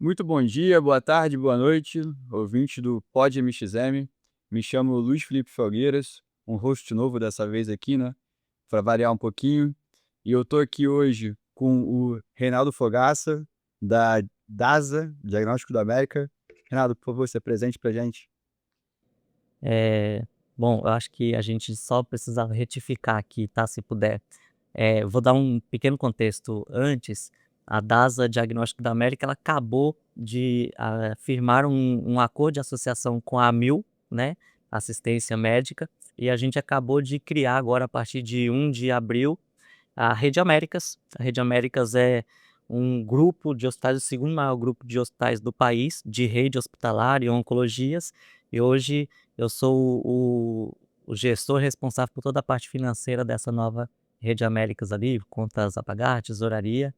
Muito bom dia, boa tarde, boa noite, ouvinte do Pod MXM. Me chamo Luiz Felipe Felgueiras, um host novo dessa vez aqui, né? Para variar um pouquinho. E eu tô aqui hoje com o Reinaldo Fogaça, da DASA, Diagnóstico da América. Reinaldo, por favor, se apresente pra gente. É, bom, eu acho que a gente só precisava retificar aqui, tá? Se puder. Vou dar um pequeno contexto antes. A DASA Diagnóstico da América, ela acabou de firmar um acordo de associação com a AMIL, né? Assistência Médica, e a gente acabou de criar agora, a partir de 1 de abril, a Rede Américas. A Rede Américas é um grupo de hospitais, o segundo maior grupo de hospitais do país, de rede hospitalar e oncologias, e hoje eu sou o gestor responsável por toda a parte financeira dessa nova Rede Américas ali, contas a pagar, tesouraria.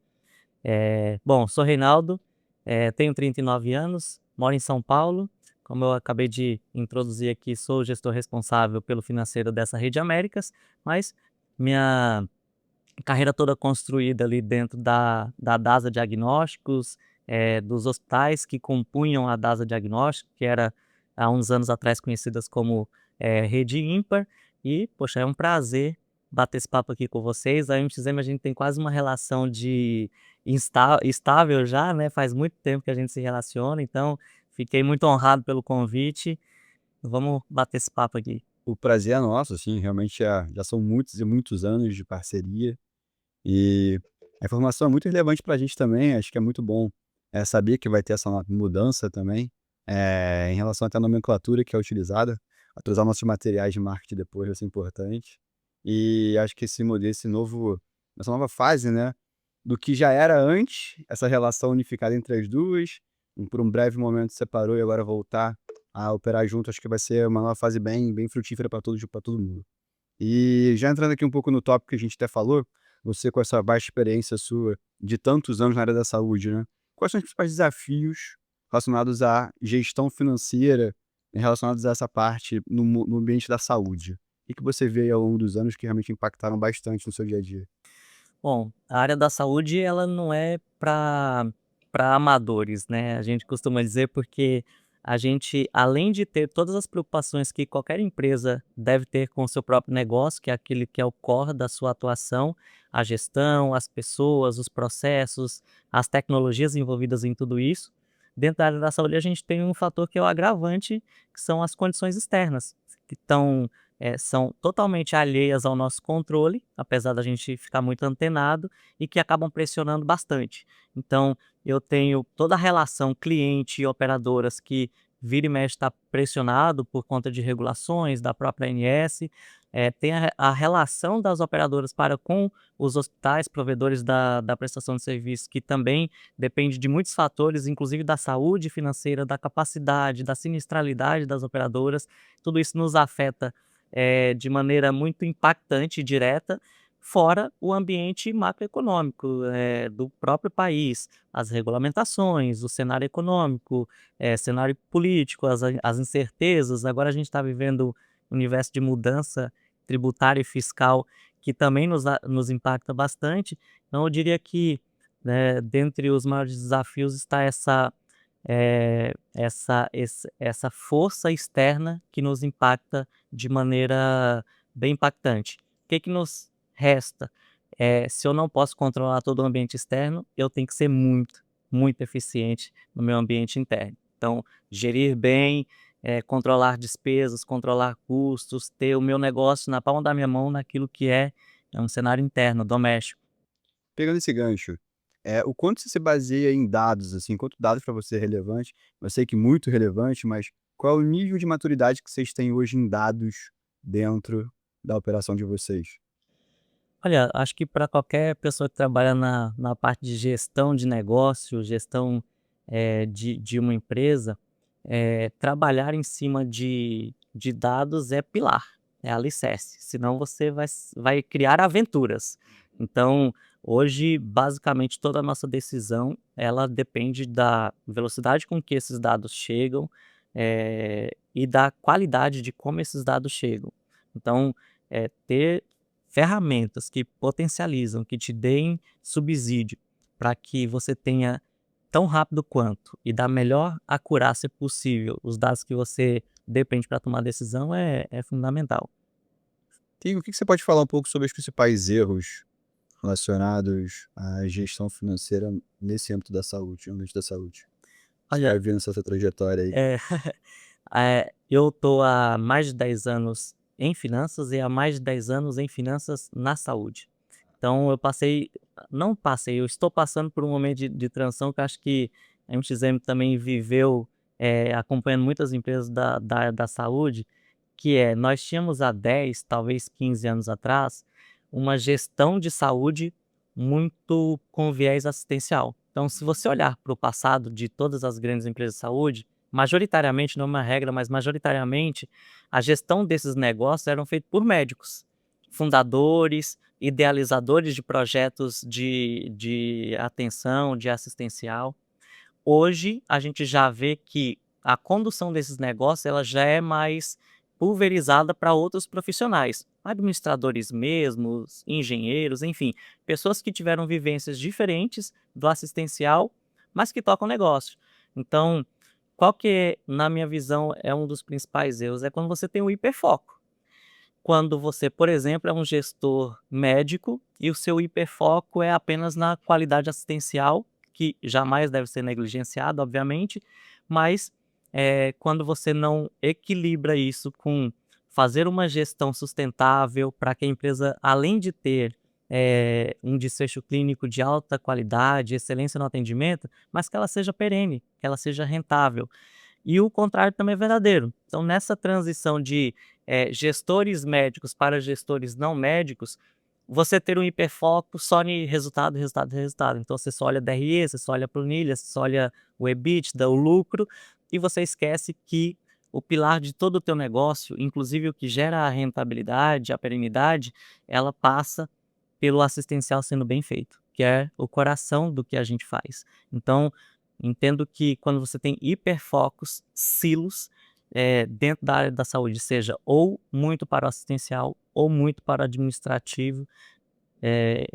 Bom, sou Reinaldo, tenho 39 anos, moro em São Paulo. Como eu acabei de introduzir aqui, sou o gestor responsável pelo financeiro dessa Rede Américas, mas minha carreira toda construída ali dentro da DASA Diagnósticos, dos hospitais que compunham a DASA Diagnóstico, que era há uns anos atrás conhecidas como Rede Ímpar. E, poxa, é um prazer bater esse papo aqui com vocês. A MXM, a gente tem quase uma relação de estável já, né? Faz muito tempo que a gente se relaciona, então fiquei muito honrado pelo convite. Vamos bater esse papo aqui. O prazer é nosso, assim, realmente já são muitos e muitos anos de parceria. E a informação é muito relevante para a gente também, acho que é muito bom, saber que vai ter essa mudança também, em relação até à nomenclatura que é utilizada, atualizar nossos materiais de marketing depois vai ser importante. E acho que essa nova fase, né, do que já era antes, essa relação unificada entre as duas, por um breve momento separou e agora voltar a operar junto, acho que vai ser uma nova fase bem frutífera para todo mundo. E já entrando aqui um pouco no tópico que a gente até falou, você com essa vasta experiência sua de tantos anos na área da saúde, né, quais são os principais desafios relacionados à gestão financeira, relacionados a essa parte no ambiente da saúde? O que você vê aí ao longo dos anos que realmente impactaram bastante no seu dia a dia? Bom, a área da saúde, ela não é para amadores, né, a gente costuma dizer, porque a gente, além de ter todas as preocupações que qualquer empresa deve ter com o seu próprio negócio, que é aquele que é o core da sua atuação, a gestão, as pessoas, os processos, as tecnologias envolvidas em tudo isso, dentro da área da saúde a gente tem um fator que é o agravante, que são as condições externas, que são totalmente alheias ao nosso controle, apesar da gente ficar muito antenado, e que acabam pressionando bastante. Então, eu tenho toda a relação cliente e operadoras que vira e mexe está pressionado por conta de regulações da própria ANS. Tem a relação das operadoras para com os hospitais, provedores da prestação de serviço, que também depende de muitos fatores, inclusive da saúde financeira, da capacidade, da sinistralidade das operadoras. Tudo isso nos afeta de maneira muito impactante e direta, fora o ambiente macroeconômico, do próprio país, as regulamentações, o cenário econômico, cenário político, as incertezas. Agora a gente está vivendo um universo de mudança tributária e fiscal que também nos impacta bastante. Então eu diria que, né, dentre os maiores desafios está essa força externa que nos impacta de maneira bem impactante. O que que nos resta? Se eu não posso controlar todo o ambiente externo, eu tenho que ser muito, muito eficiente no meu ambiente interno. Então, gerir bem, controlar despesas, controlar custos, ter o meu negócio na palma da minha mão naquilo que é um cenário interno, doméstico. Pegando esse gancho, o quanto você se baseia em dados, assim, quanto dados para você é relevante? Eu sei que muito relevante, mas qual é o nível de maturidade que vocês têm hoje em dados dentro da operação de vocês? Olha, acho que para qualquer pessoa que trabalha na parte de gestão de negócio, gestão, de uma empresa, trabalhar em cima de dados é pilar, é alicerce, senão você vai criar aventuras. Então, hoje, basicamente, toda a nossa decisão, ela depende da velocidade com que esses dados chegam, e da qualidade de como esses dados chegam. Então, ter ferramentas que potencializam, que te deem subsídio para que você tenha tão rápido quanto e da melhor acurácia possível os dados que você depende para tomar decisão é fundamental. O que que você pode falar um pouco sobre os principais erros relacionados à gestão financeira nesse âmbito da saúde, no ambiente da saúde? Você Olha, já viu nessa sua trajetória aí? eh, eu tô há mais de 10 anos em finanças e há mais de 10 anos em finanças na saúde. Então eu passei não passei, eu estou passando por um momento de transição que eu acho que a MXM também viveu, acompanhando muitas empresas da área da saúde, que é, nós tínhamos há 10 talvez 15 anos atrás, uma gestão de saúde muito com viés assistencial. Então se você olhar para o passado de todas as grandes empresas de saúde, majoritariamente, não é uma regra, mas majoritariamente, a gestão desses negócios eram feitos por médicos, fundadores, idealizadores de projetos de atenção, de assistencial. Hoje, a gente já vê que a condução desses negócios ela já é mais pulverizada para outros profissionais, administradores mesmos, engenheiros, enfim, pessoas que tiveram vivências diferentes do assistencial, mas que tocam negócio. Então, qual que é, na minha visão, é um dos principais erros? É quando você tem o hiperfoco. Quando você, por exemplo, é um gestor médico e o seu hiperfoco é apenas na qualidade assistencial, que jamais deve ser negligenciado, obviamente, mas quando você não equilibra isso com fazer uma gestão sustentável para que a empresa, além de ter um desfecho clínico de alta qualidade, excelência no atendimento, mas que ela seja perene, que ela seja rentável. E o contrário também é verdadeiro. Então, nessa transição de gestores médicos para gestores não médicos, você ter um hiperfoco só em resultado, resultado, resultado. Então, você só olha DRE, você só olha a planilha, você só olha o EBITDA, o lucro, e você esquece que o pilar de todo o teu negócio, inclusive o que gera a rentabilidade, a perenidade, ela passa pelo assistencial sendo bem feito, que é o coração do que a gente faz. Então, entendo que quando você tem hiperfocos, silos, dentro da área da saúde, seja ou muito para o assistencial ou muito para o administrativo, eh,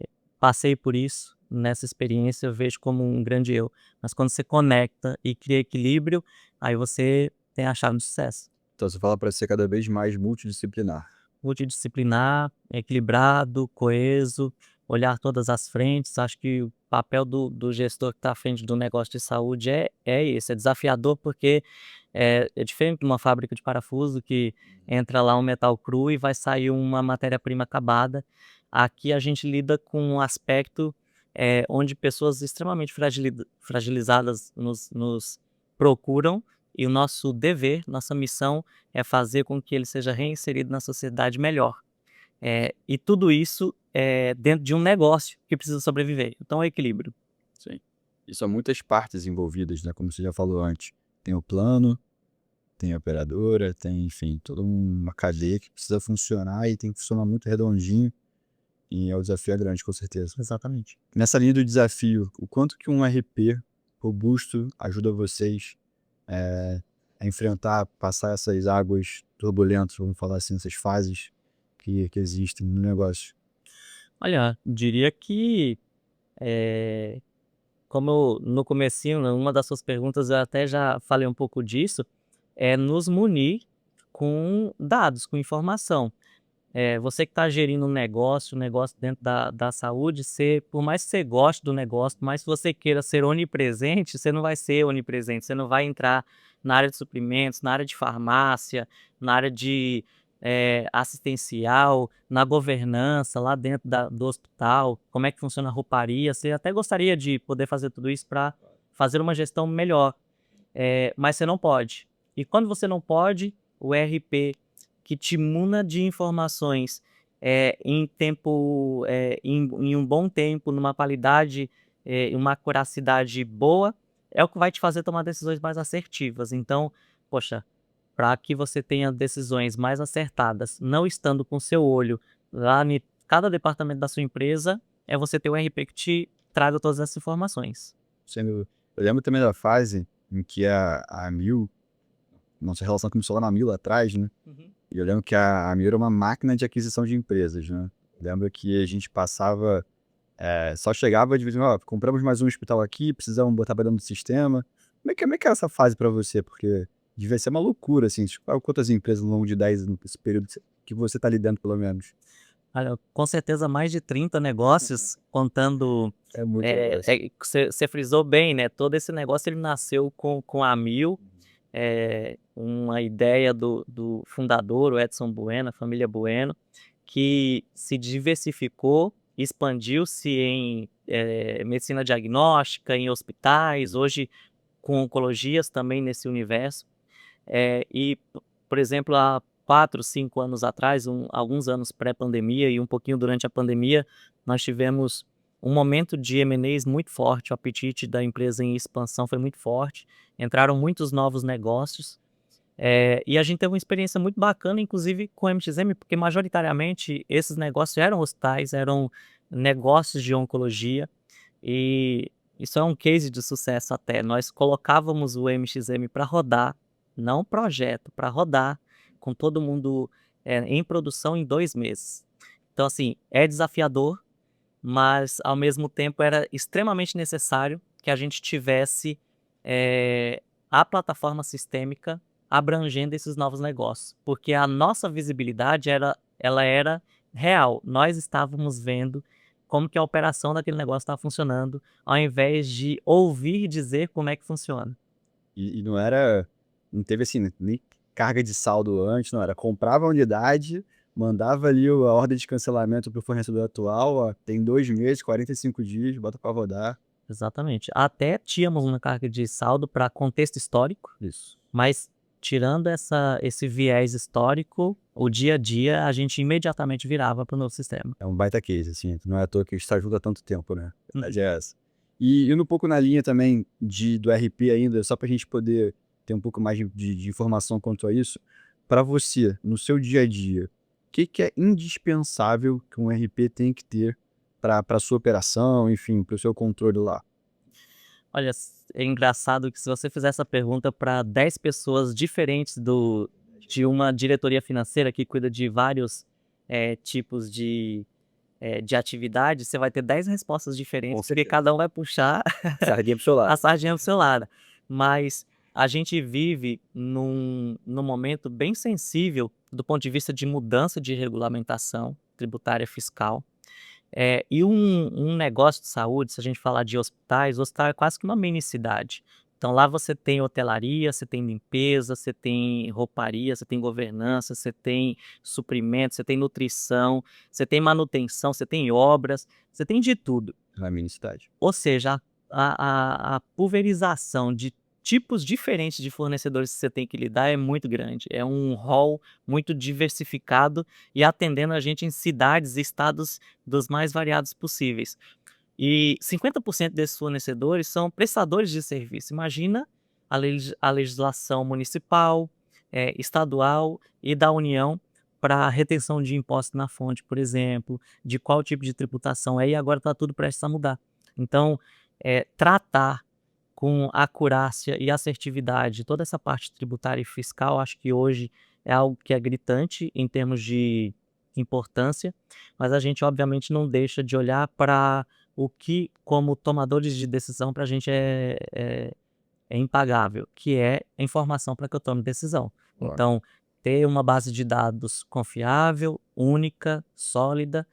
passei por isso, nessa experiência eu vejo como um grande erro. Mas quando você conecta e cria equilíbrio, aí você tem a chave do sucesso. Então você fala para ser cada vez mais multidisciplinar. Multidisciplinar, equilibrado, coeso, olhar todas as frentes. Acho que o papel do gestor que está à frente do negócio de saúde é esse, é desafiador porque é diferente de uma fábrica de parafuso que entra lá um metal cru e vai sair uma matéria-prima acabada. Aqui a gente lida com um aspecto onde pessoas extremamente fragilizadas nos procuram e o nosso dever, nossa missão é fazer com que ele seja reinserido na sociedade melhor. E tudo isso dentro de um negócio que precisa sobreviver. Então é equilíbrio. Sim. E são muitas partes envolvidas, né, como você já falou antes. Tem o plano, tem a operadora, tem, enfim, toda uma cadeia que precisa funcionar e tem que funcionar muito redondinho, e o desafio é grande, com certeza. Exatamente. Nessa linha do desafio, o quanto que um RP robusto ajuda vocês, a enfrentar, passar essas águas turbulentas, vamos falar assim, essas fases que existem no negócio? Olha, diria que, como eu no comecinho, numa das suas perguntas, eu até já falei um pouco disso, é nos munir com dados, com informação. Você que está gerindo um negócio dentro da saúde, você, por mais que você goste do negócio, por mais que você queira ser onipresente, você não vai ser onipresente, você não vai entrar na área de suprimentos, na área de farmácia, na área de assistencial, na governança, lá dentro do hospital, como é que funciona a rouparia. Você até gostaria de poder fazer tudo isso para fazer uma gestão melhor, mas você não pode. E quando você não pode, o RP que te muna de informações em tempo, em um bom tempo, numa qualidade, uma acuracidade boa, é o que vai te fazer tomar decisões mais assertivas. Então, poxa, para que você tenha decisões mais acertadas, não estando com seu olho lá em cada departamento da sua empresa, é você ter um RP que te traga todas essas informações. Sendo eu lembro também da fase em que a Amil, nossa relação começou lá na Amil, lá atrás, né, Uhum. e eu lembro que a Amil era uma máquina de aquisição de empresas, né. Lembro que a gente passava Só chegava de vez em quando: "Ó, compramos mais um hospital aqui, precisamos botar pra dentro do sistema". Como é que é essa fase pra você? Porque devia ser uma loucura, assim, tipo, quantas empresas ao longo de 10 anos, esse período que você tá lidando pelo menos? Olha, com certeza mais de 30 negócios, contando, É muito negócio. você frisou bem, né, todo esse negócio ele nasceu com a Mil, uma ideia do fundador, o Edson Bueno, a família Bueno, que se diversificou, expandiu-se em, medicina diagnóstica, em hospitais, hoje com oncologias também nesse universo. Por exemplo, há 4, 5 anos atrás, alguns anos pré-pandemia e um pouquinho durante a pandemia, nós tivemos um momento de M&As muito forte, o apetite da empresa em expansão foi muito forte, entraram muitos novos negócios, e a gente teve uma experiência muito bacana, inclusive com o MXM, porque majoritariamente esses negócios eram hospitais, eram negócios de oncologia, e isso é um case de sucesso até. Nós colocávamos o MXM para rodar, não projeto, para rodar, com todo mundo, em produção em 2 meses. Então, assim, é desafiador, mas ao mesmo tempo era extremamente necessário que a gente tivesse, a plataforma sistêmica abrangendo esses novos negócios, porque a nossa visibilidade ela era real. Nós estávamos vendo como que a operação daquele negócio estava funcionando, ao invés de ouvir dizer como é que funciona. E não teve, assim, nem carga de saldo antes, não, era comprava a unidade, mandava ali a ordem de cancelamento para o fornecedor atual: "Ó, tem 2 meses, 45 dias, bota para rodar". Exatamente. Até tínhamos uma carga de saldo para contexto histórico. Isso. Mas tirando esse viés histórico, o dia a dia a gente imediatamente virava para o novo sistema. É um baita case, assim, não é à toa que a gente tá junto há tanto tempo, né, a Uhum. verdade é essa. E indo um pouco na linha também do RP ainda, só pra gente poder ter um pouco mais de informação quanto a isso, pra você, no seu dia a dia, o que que é indispensável que um RP tem que ter pra sua operação, enfim, para o seu controle lá? Olha, é engraçado que se você fizer essa pergunta para 10 pessoas diferentes de uma diretoria financeira que cuida de vários, tipos de atividade, você vai ter 10 respostas Com diferentes, porque certeza. cada um vai puxar Sardinha para o seu a lado. sardinha para o seu lado. Mas a gente vive num momento bem sensível do ponto de vista de mudança de regulamentação tributária fiscal. E um negócio de saúde, se a gente falar de hospitais, o hospital é quase que uma mini cidade. Então lá você tem hotelaria, você tem limpeza, você tem rouparia, você tem governança, você tem suprimento, você tem nutrição, você tem manutenção, você tem obras, você tem de tudo. Na mini cidade. Ou seja, a pulverização de tipos diferentes de fornecedores que você tem que lidar é muito grande. É um rol muito diversificado e atendendo a gente em cidades e estados dos mais variados possíveis. E 50% desses fornecedores são prestadores de serviço. Imagina a legislação municipal, estadual e da União para retenção de impostos na fonte, por exemplo, de qual tipo de tributação é, e agora está tudo prestes a mudar. Então, tratar com acurácia e assertividade toda essa parte tributária e fiscal, acho que hoje é algo que é gritante em termos de importância, mas a gente obviamente não deixa de olhar para o que, como tomadores de decisão, para a gente é impagável, que é a informação para que eu tome decisão. Claro. Então, ter uma base de dados confiável, única, sólida,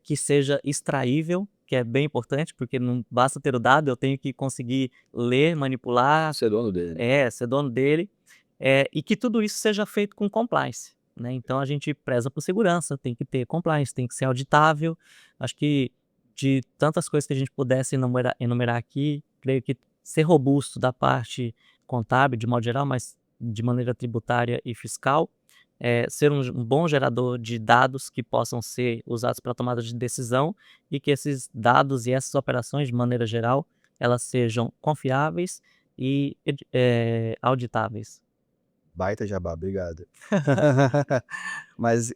que seja extraível, que é bem importante, porque não basta ter o dado, eu tenho que conseguir ler, manipular, Ser dono dele, né. ser dono dele, e que tudo isso seja feito com compliance, né. Então a gente preza por segurança, tem que ter compliance, tem que ser auditável. Acho que de tantas coisas que a gente pudesse enumerar aqui, creio que ser robusto da parte contábil, de modo geral, mas de maneira tributária e fiscal, ser um bom gerador de dados que possam ser usados para tomada de decisão e que esses dados e essas operações, de maneira geral, elas sejam confiáveis e auditáveis. Baita jabá, obrigado. Mas,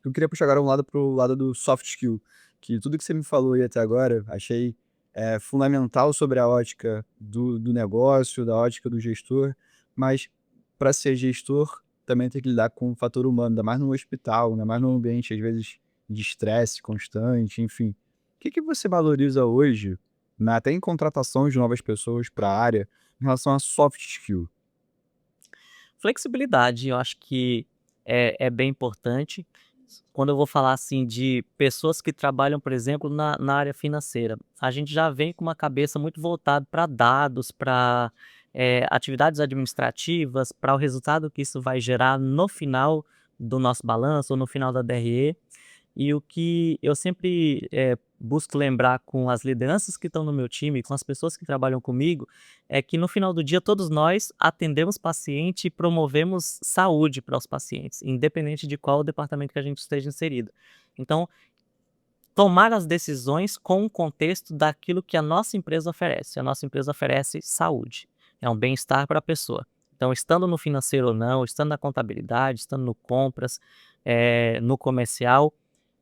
eu queria puxar agora para o lado do soft skill, que tudo que você me falou aí até agora, achei, fundamental sobre a ótica do negócio, da ótica do gestor, mas para ser gestor também tem que lidar com o fator humano, ainda mais no hospital, ainda mais num ambiente, às vezes, de estresse constante, enfim. que você valoriza hoje, até em contratação de novas pessoas para a área, em relação a soft skill? Flexibilidade, eu acho que é bem importante. Quando eu vou falar, assim, de pessoas que trabalham, por exemplo, na área financeira, a gente já vem com uma cabeça muito voltada para dados, para atividades administrativas, para o resultado que isso vai gerar no final do nosso balanço ou no final da DRE. E o que eu sempre, busco lembrar com as lideranças que estão no meu time, com as pessoas que trabalham comigo, é que no final do dia todos nós atendemos paciente e promovemos saúde para os pacientes, independente de qual departamento que a gente esteja inserido. Então, tomar as decisões com o contexto daquilo que a nossa empresa oferece. A nossa empresa oferece saúde, é um bem-estar para a pessoa. Então, estando no financeiro ou não, estando na contabilidade, estando no compras, no comercial,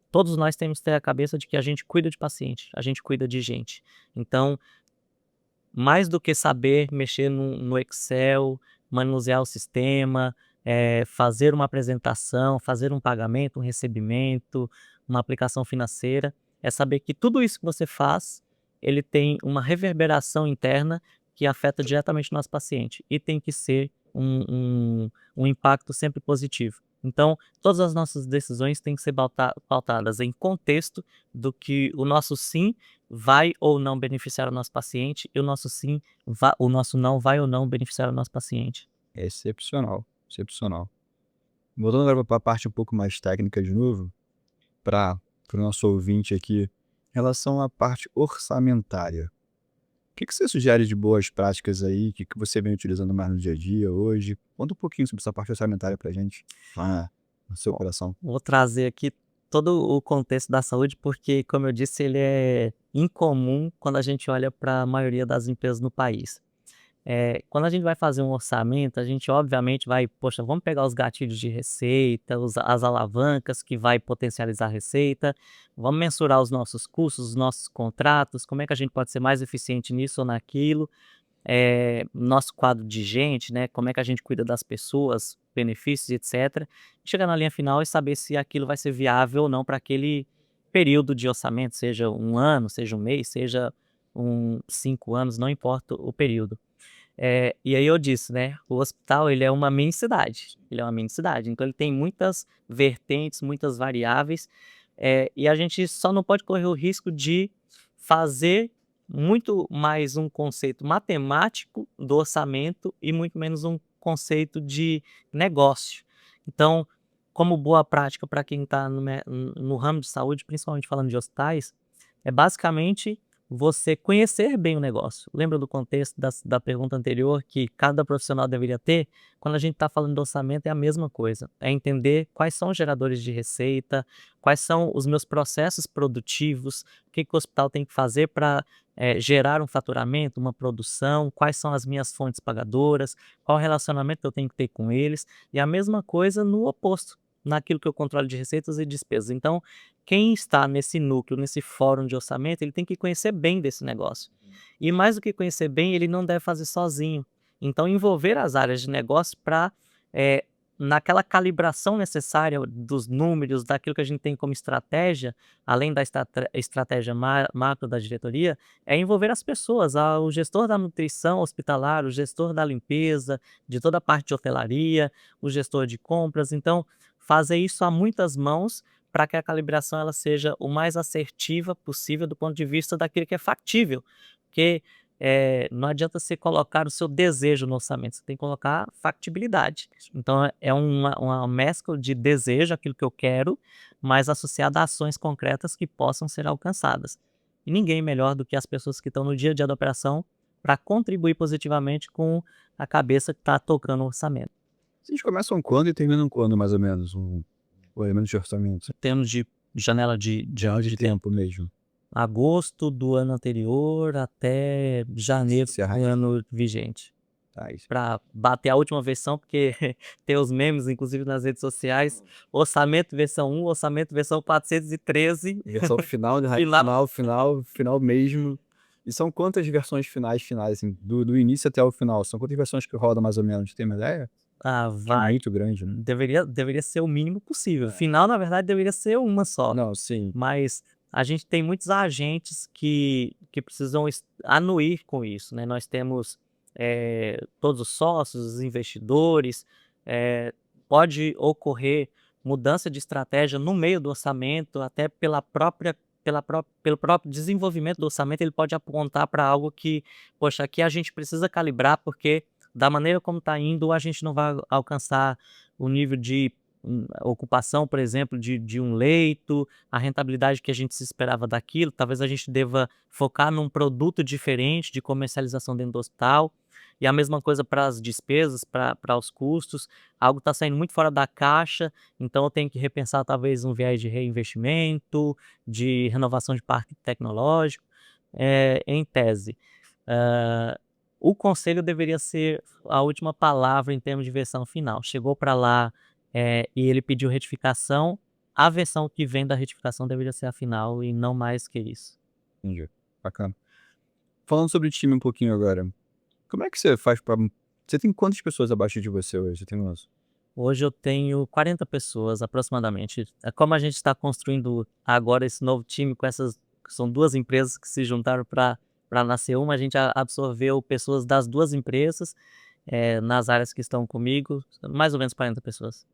todos nós temos que ter a cabeça de que a gente cuida de paciente, a gente cuida de gente. Então, mais do que saber mexer no Excel, manusear o sistema, fazer uma apresentação, fazer um pagamento, um recebimento, uma aplicação financeira, é saber que tudo isso que você faz, ele tem uma reverberação interna que afeta diretamente o nosso paciente e tem que ser um impacto sempre positivo. Então, todas as nossas decisões têm que ser pautadas em contexto do que o nosso sim vai ou não beneficiar o nosso paciente e o nosso não vai ou não beneficiar o nosso paciente. É excepcional, excepcional. Voltando agora para a parte um pouco mais técnica de novo, para o nosso ouvinte aqui, em relação à parte orçamentária. O que você sugere de boas práticas aí? O que você vem utilizando mais no dia a dia hoje? Conta um pouquinho sobre essa parte orçamentária pra gente. Ah, no seu Bom, coração. vou trazer aqui todo o contexto da saúde, porque, como eu disse, ele é incomum quando a gente olha para a maioria das empresas no país. Quando a gente vai fazer um orçamento, a gente obviamente vai, poxa, vamos pegar os gatilhos de receita, as alavancas que vai potencializar a receita, vamos mensurar os nossos custos, os nossos contratos, como é que a gente pode ser mais eficiente nisso ou naquilo, nosso quadro de gente, né, como é que a gente cuida das pessoas, benefícios, etc. Chegar na linha final e saber se aquilo vai ser viável ou não para aquele período de orçamento, seja um ano, seja um mês, seja 5 anos, não importa o período. E aí eu disse, né, o hospital ele é uma mini cidade, ele é uma mini cidade, então ele tem muitas vertentes, muitas variáveis, e a gente só não pode correr o risco de fazer muito mais um conceito matemático do orçamento e muito menos um conceito de negócio. Então, como boa prática para quem está no ramo de saúde, principalmente falando de hospitais, é basicamente você conhecer bem o negócio. Lembra do contexto da pergunta anterior que cada profissional deveria ter? Quando a gente está falando de orçamento é a mesma coisa, é entender quais são os geradores de receita, quais são os meus processos produtivos, o que o hospital tem que fazer para gerar um faturamento, uma produção, quais são as minhas fontes pagadoras, qual o relacionamento que eu tenho que ter com eles, e a mesma coisa no oposto, naquilo que eu controlo de receitas e despesas. Então, quem está nesse núcleo, nesse fórum de orçamento, ele tem que conhecer bem desse negócio. E mais do que conhecer bem, ele não deve fazer sozinho. Então, envolver as áreas de negócio para, naquela calibração necessária dos números, daquilo que a gente tem como estratégia, além da estratégia macro da diretoria, é envolver as pessoas, o gestor da nutrição hospitalar, o gestor da limpeza, de toda a parte de hotelaria, o gestor de compras. Então, fazer isso a muitas mãos para que a calibração ela seja o mais assertiva possível do ponto de vista daquilo que é factível, porque, não adianta você colocar o seu desejo no orçamento, você tem que colocar factibilidade. Então é uma mescla de desejo, aquilo que eu quero, mas associada a ações concretas que possam ser alcançadas. E ninguém melhor do que as pessoas que estão no dia a dia da operação para contribuir positivamente com a cabeça que está tocando o orçamento. Vocês começam quando e terminam quando, mais ou menos, o elemento de orçamento? Em termos de janela De de tempo. tempo mesmo. Agosto do ano anterior até janeiro Encerrar do isso. ano vigente. Tá, isso. Para bater a última versão, porque tem os memes, inclusive nas redes sociais, orçamento versão 1, orçamento versão 413, Versão final, né, final. final mesmo. E são quantas versões finais, assim, do início até o final? São quantas versões que rodam mais ou menos, tem uma ideia? Que é Vai. muito grande, né? Deveria ser o mínimo possível. Final, na verdade, deveria ser uma só, Não, sim. mas a gente tem muitos agentes que precisam anuir com isso, né? Nós temos todos os sócios, os investidores, eh, pode ocorrer mudança de estratégia no meio do orçamento, até pelo próprio desenvolvimento do orçamento, ele pode apontar para algo que, poxa, aqui a gente precisa calibrar, porque da maneira como está indo, a gente não vai alcançar o nível de ocupação, por exemplo, de um leito, a rentabilidade que a gente se esperava daquilo. Talvez a gente deva focar num produto diferente de comercialização dentro do hospital. E a mesma coisa para as despesas, para os custos. Algo está saindo muito fora da caixa, então eu tenho que repensar talvez um viés de reinvestimento, de renovação de parque tecnológico, em tese. Ah, o conselho deveria ser a última palavra em termos de versão final. Chegou para lá, e ele pediu retificação, a versão que vem da retificação deveria ser a final e não mais que isso. Entendi, bacana. Falando sobre o time um pouquinho agora, como é que você faz pra você tem quantas pessoas abaixo de você hoje? Você tem noção? Hoje eu tenho 40 pessoas aproximadamente. Como a gente está construindo agora esse novo time com essas, são 2 empresas que se juntaram para nascer uma, a gente absorveu pessoas das 2 empresas, nas áreas que estão comigo, mais ou menos 40 pessoas.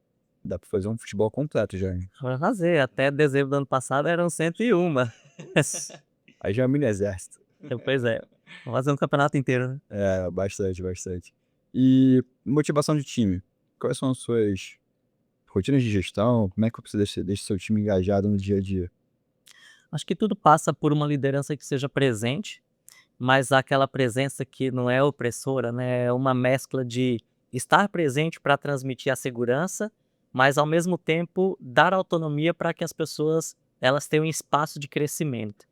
Dá pra fazer um futebol completo já, hein. Pra fazer, até dezembro do ano passado eram 101. Putz, aí já é um mini exército. Pois é, vamos fazer um campeonato inteiro, né. É, bastante, bastante. E motivação de time, quais são as suas rotinas de gestão? Como é que você deixa seu time engajado no dia a dia? Acho que tudo passa por uma liderança que seja presente, mas aquela presença que não é opressora, né, é uma mescla de estar presente para transmitir a segurança, mas ao mesmo tempo dar autonomia para que as pessoas, elas tenham espaço de crescimento.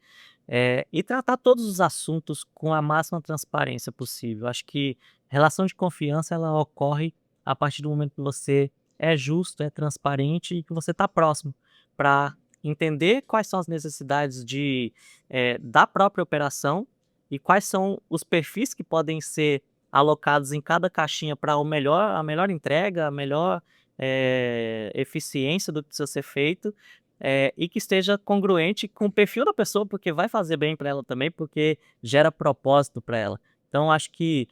E tratar todos os assuntos com a máxima transparência possível. Acho que relação de confiança ela ocorre a partir do momento que você é justo, é transparente e que você está próximo para entender quais são as necessidades da própria operação e quais são os perfis que podem ser alocados em cada caixinha para a melhor entrega, a melhor eficiência do que precisa ser feito, e que esteja congruente com o perfil da pessoa, porque vai fazer bem para ela também, porque gera propósito para ela. Então acho que,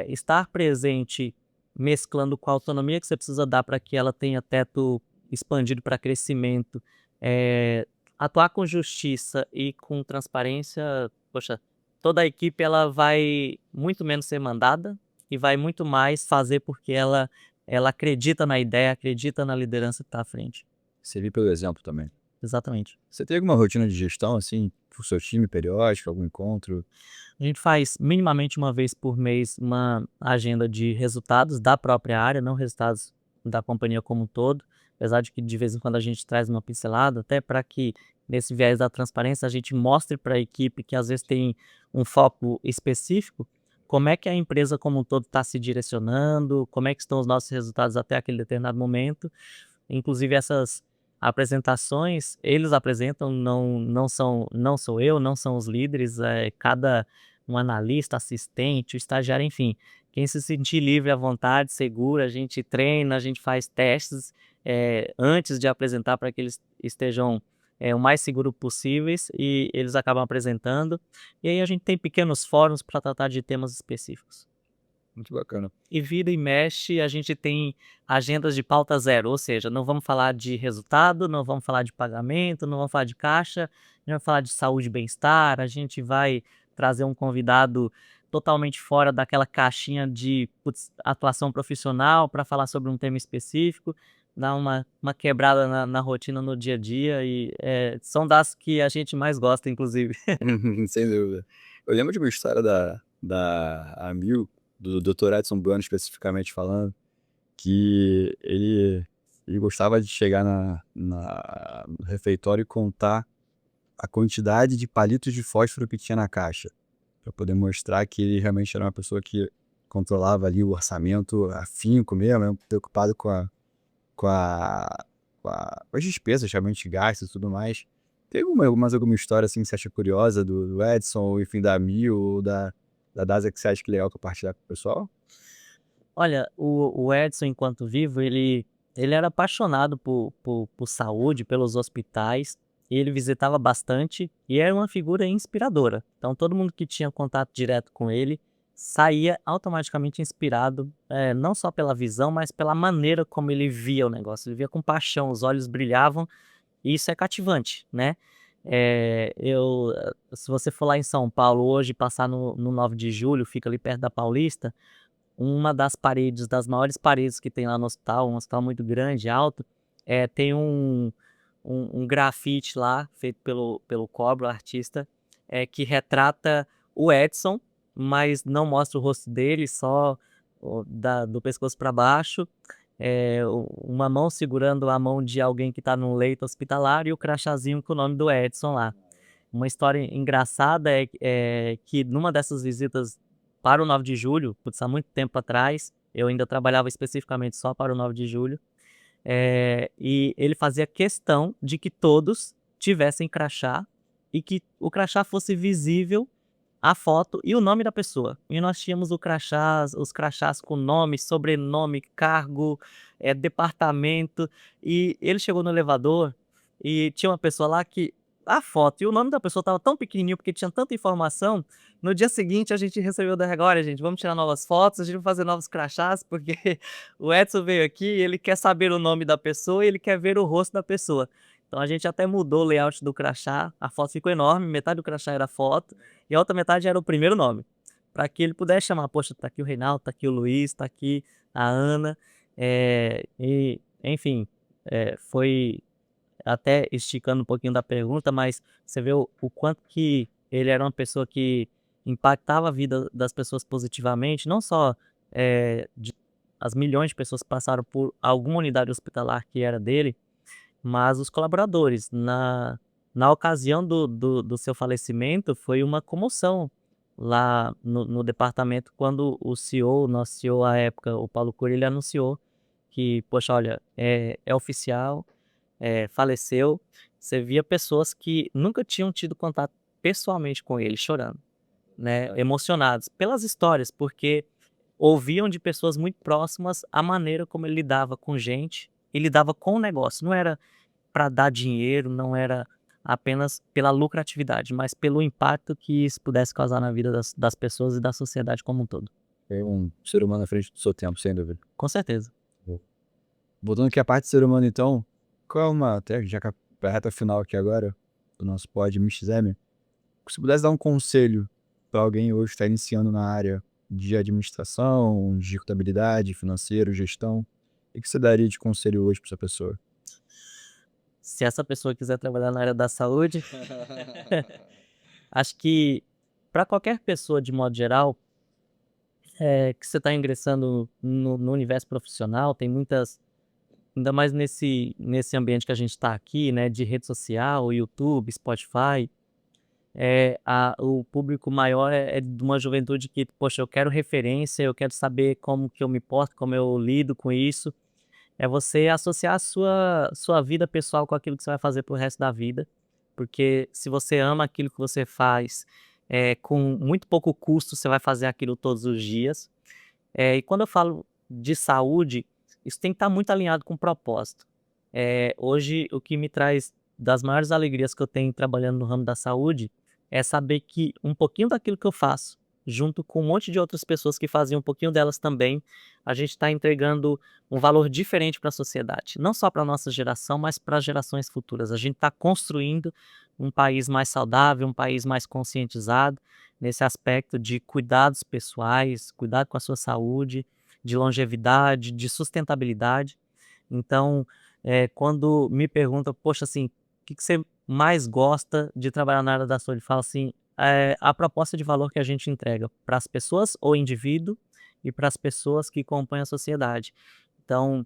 estar presente mesclando com a autonomia que você precisa dar para que ela tenha teto expandido para crescimento, atuar com justiça e com transparência, poxa, toda a equipe ela vai muito menos ser mandada e vai muito mais fazer porque ela acredita na ideia, acredita na liderança que está à frente. Servir pelo exemplo também. Exatamente. Você tem alguma rotina de gestão, assim, para o seu time periódica, algum encontro? A gente faz minimamente uma vez por mês uma agenda de resultados da própria área, não resultados da companhia como um todo, apesar de que de vez em quando a gente traz uma pincelada, até para que nesse viés da transparência a gente mostre para a equipe que às vezes tem um foco específico, como é que a empresa como um todo está se direcionando, como é que estão os nossos resultados até aquele determinado momento. Inclusive essas apresentações, eles apresentam, não sou eu, não são os líderes, cada um analista, assistente, o estagiário, enfim, quem se sentir livre à vontade, seguro, a gente treina, a gente faz testes, antes de apresentar para que eles estejam, o mais seguro possíveis e eles acabam apresentando. E aí a gente tem pequenos fóruns para tratar de temas específicos. Muito bacana. E vira e mexe, a gente tem agendas de pauta zero, ou seja, não vamos falar de resultado, não vamos falar de pagamento, não vamos falar de caixa, a gente vai falar de saúde e bem-estar, a gente vai trazer um convidado totalmente fora daquela caixinha de putz, atuação profissional para falar sobre um tema específico, dar uma quebrada na rotina no dia a dia e são das que a gente mais gosta, inclusive. Sem dúvida. Eu lembro de uma história da Amil, do Dr. Edson Bueno especificamente falando, que ele gostava de chegar no refeitório e contar a quantidade de palitos de fósforo que tinha na caixa, para poder mostrar que ele realmente era uma pessoa que controlava ali o orçamento afinco mesmo, preocupado com a com as despesas realmente gastos e tudo mais. Tem alguma história, assim, que você acha curiosa do Edson, ou enfim, da Mil ou da DASA que você acha que é legal compartilhar com o pessoal? Olha, o Edson, enquanto vivo, ele era apaixonado por saúde, pelos hospitais. e ele visitava bastante e era uma figura inspiradora. Então todo mundo que tinha contato direto com ele saía automaticamente inspirado, não só pela visão, mas pela maneira como ele via o negócio. Ele via com paixão, os olhos brilhavam e isso é cativante, né. Se você for lá em São Paulo hoje, passar no 9 de julho, fica ali perto da Paulista, uma das paredes, das maiores paredes que tem lá no hospital, um hospital muito grande, alto, tem um grafite lá, feito pelo Cobra, o artista, que retrata o Edson, mas não mostra o rosto dele, só do pescoço para baixo, uma mão segurando a mão de alguém que está num leito hospitalar e o crachazinho com o nome do Edson lá. Uma história engraçada é que numa dessas visitas para o 9 de julho, putz, há muito tempo atrás, eu ainda trabalhava especificamente só para o 9 de julho, e ele fazia questão de que todos tivessem crachá e que o crachá fosse visível a foto e o nome da pessoa. E nós tínhamos os crachás com nome, sobrenome, cargo, departamento. E ele chegou no elevador e tinha uma pessoa lá que a foto e o nome da pessoa estava tão pequenininho, porque tinha tanta informação. No dia seguinte a gente recebeu da RH: "Olha gente, vamos tirar novas fotos, a gente vai fazer novos crachás, porque o Edson veio aqui, ele quer saber o nome da pessoa e ele quer ver o rosto da pessoa". Então a gente até mudou o layout do crachá, a foto ficou enorme, metade do crachá era foto e a outra metade era o primeiro nome, para que ele pudesse chamar: "Poxa, tá aqui o Reinaldo, tá aqui o Luiz, tá aqui a Ana", e enfim, foi até esticando um pouquinho da pergunta, mas você vê o quanto que ele era uma pessoa que impactava a vida das pessoas positivamente, não só, de as milhões de pessoas que passaram por alguma unidade hospitalar que era dele, mas os colaboradores. Na ocasião do seu falecimento, foi uma comoção lá no departamento quando o CEO, o nosso CEO à época, o Paulo Cury, ele anunciou que: "Poxa, olha, é oficial, faleceu". Você via pessoas que nunca tinham tido contato pessoalmente com ele chorando, né, emocionados pelas histórias, porque ouviam de pessoas muito próximas a maneira como ele lidava com gente e lidava com o negócio. Não era para dar dinheiro, não era apenas pela lucratividade, mas pelo impacto que isso pudesse causar na vida das pessoas e da sociedade como um todo. É um ser humano à frente do seu tempo, sem dúvida. Com certeza. Boa. Voltando aqui à parte do ser humano então, qual é uma até já que a reta final aqui agora, do nosso pod MXM, se pudesse dar um conselho para alguém hoje que está iniciando na área de administração, de contabilidade, financeiro, gestão, o que você daria de conselho hoje para essa pessoa? Se essa pessoa quiser trabalhar na área da saúde, acho que para qualquer pessoa de modo geral, que você está ingressando no universo profissional, tem muitas, ainda mais nesse ambiente que a gente está aqui, né, de rede social, YouTube, Spotify. O público maior é de uma juventude que: "Poxa, eu quero referência, eu quero saber como que eu me porto, como eu lido com isso". É você associar a sua vida pessoal com aquilo que você vai fazer para o resto da vida, porque se você ama aquilo que você faz, com muito pouco custo, você vai fazer aquilo todos os dias. E quando eu falo de saúde, isso tem que estar muito alinhado com o propósito. Hoje o que me traz das maiores alegrias que eu tenho trabalhando no ramo da saúde, é saber que um pouquinho daquilo que eu faço, junto com um monte de outras pessoas que fazem um pouquinho delas também, a gente está entregando um valor diferente para a sociedade. Não só para a nossa geração, mas para as gerações futuras. A gente está construindo um país mais saudável, um país mais conscientizado, nesse aspecto de cuidados pessoais, cuidado com a sua saúde, de longevidade, de sustentabilidade. Então, quando me perguntam: "Poxa, assim, o que que você mais gosta de trabalhar na área da saúde?", falo assim: a proposta de valor que a gente entrega para as pessoas, ou indivíduo, e para as pessoas que compõem a sociedade. Então,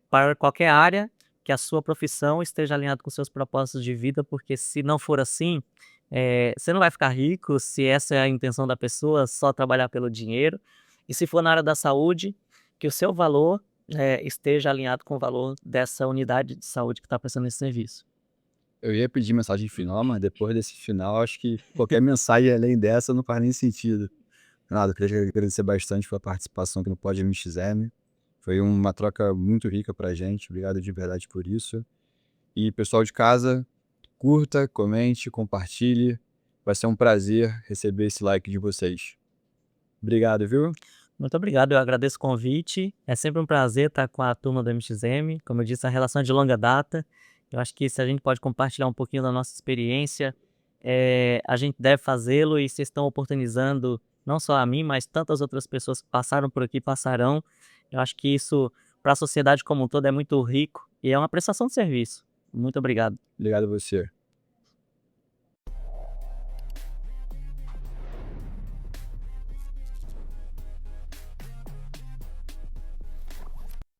para qualquer área, que a sua profissão esteja alinhado com seus propósitos de vida, porque se não for assim, você não vai ficar rico, se essa é a intenção da pessoa, só trabalhar pelo dinheiro. E se for na área da saúde, que o seu valor, esteja alinhado com o valor dessa unidade de saúde que está prestando esse serviço. Eu ia pedir mensagem final, mas depois desse final, acho que qualquer mensagem além dessa não faz nem sentido. Nada, eu queria agradecer bastante pela participação aqui no Pod MXM. Foi uma troca muito rica pra gente. Obrigado de verdade por isso. E pessoal de casa, curta, comente, compartilhe. Vai ser um prazer receber esse like de vocês. Obrigado, viu? Muito obrigado, eu agradeço o convite. É sempre um prazer estar com a turma do MXM. Como eu disse, a relação é de longa data. Eu acho que se a gente pode compartilhar um pouquinho da nossa experiência, a gente deve fazê-lo e vocês estão oportunizando não só a mim, mas tantas outras pessoas que passaram por aqui, passarão. Eu acho que isso, para a sociedade como um todo, é muito rico e é uma prestação de serviço. Muito obrigado. Obrigado a você.